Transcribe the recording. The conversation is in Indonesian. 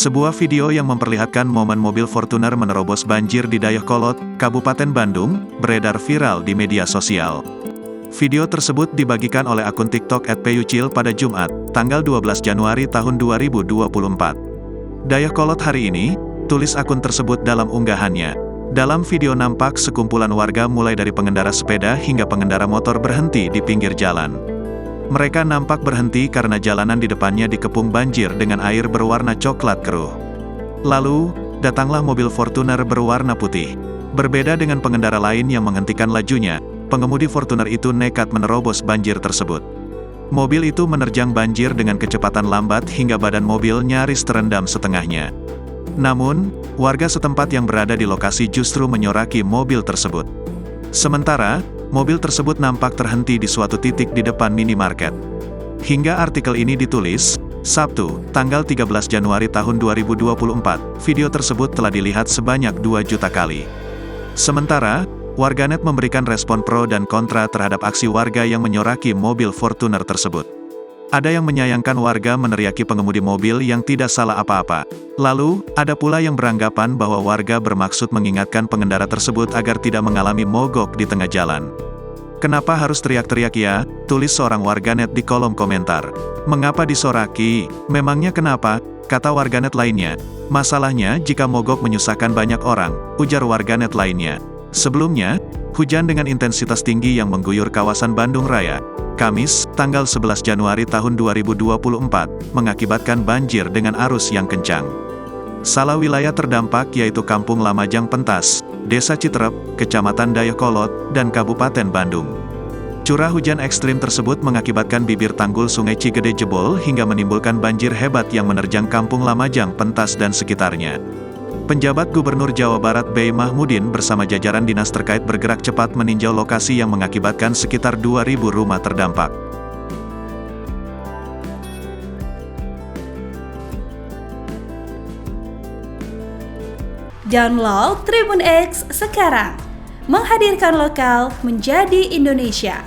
Sebuah video yang memperlihatkan momen mobil Fortuner menerobos banjir di Dayakolot, Kabupaten Bandung, beredar viral di media sosial. Video tersebut dibagikan oleh akun TikTok @peyucil pada Jumat, tanggal 12 Januari tahun 2024. Dayakolot hari ini, tulis akun tersebut dalam unggahannya. Dalam video nampak sekumpulan warga mulai dari pengendara sepeda hingga pengendara motor berhenti di pinggir jalan. Mereka nampak berhenti karena jalanan di depannya dikepung banjir dengan air berwarna coklat keruh. Lalu, datanglah mobil Fortuner berwarna putih. Berbeda dengan pengendara lain yang menghentikan lajunya, pengemudi Fortuner itu nekat menerobos banjir tersebut. Mobil itu menerjang banjir dengan kecepatan lambat hingga badan mobil nyaris terendam setengahnya. Namun, warga setempat yang berada di lokasi justru menyoraki mobil tersebut. Sementara, mobil tersebut nampak terhenti di suatu titik di depan minimarket. Hingga artikel ini ditulis, Sabtu, tanggal 13 Januari tahun 2024, video tersebut telah dilihat sebanyak 2 juta kali. Sementara, warganet memberikan respon pro dan kontra terhadap aksi warga yang menyoraki mobil Fortuner tersebut. Ada yang menyayangkan warga meneriaki pengemudi mobil yang tidak salah apa-apa. Lalu, ada pula yang beranggapan bahwa warga bermaksud mengingatkan pengendara tersebut agar tidak mengalami mogok di tengah jalan. "Kenapa harus teriak-teriak ya?" tulis seorang warganet di kolom komentar. "Mengapa disoraki? Memangnya kenapa?" kata warganet lainnya. "Masalahnya jika mogok menyusahkan banyak orang," ujar warganet lainnya. Sebelumnya, hujan dengan intensitas tinggi yang mengguyur kawasan Bandung Raya, Kamis, tanggal 11 Januari tahun 2024, mengakibatkan banjir dengan arus yang kencang. Salah wilayah terdampak yaitu Kampung Lamajang Pentas, Desa Citerep, Kecamatan Dayakolot, dan Kabupaten Bandung. Curah hujan ekstrim tersebut mengakibatkan bibir tanggul Sungai Cigede jebol hingga menimbulkan banjir hebat yang menerjang Kampung Lamajang Pentas dan sekitarnya. Penjabat Gubernur Jawa Barat B. Mahmudin bersama jajaran dinas terkait bergerak cepat meninjau lokasi yang mengakibatkan sekitar 2.000 rumah terdampak. Download Tribun X sekarang, menghadirkan lokal menjadi Indonesia.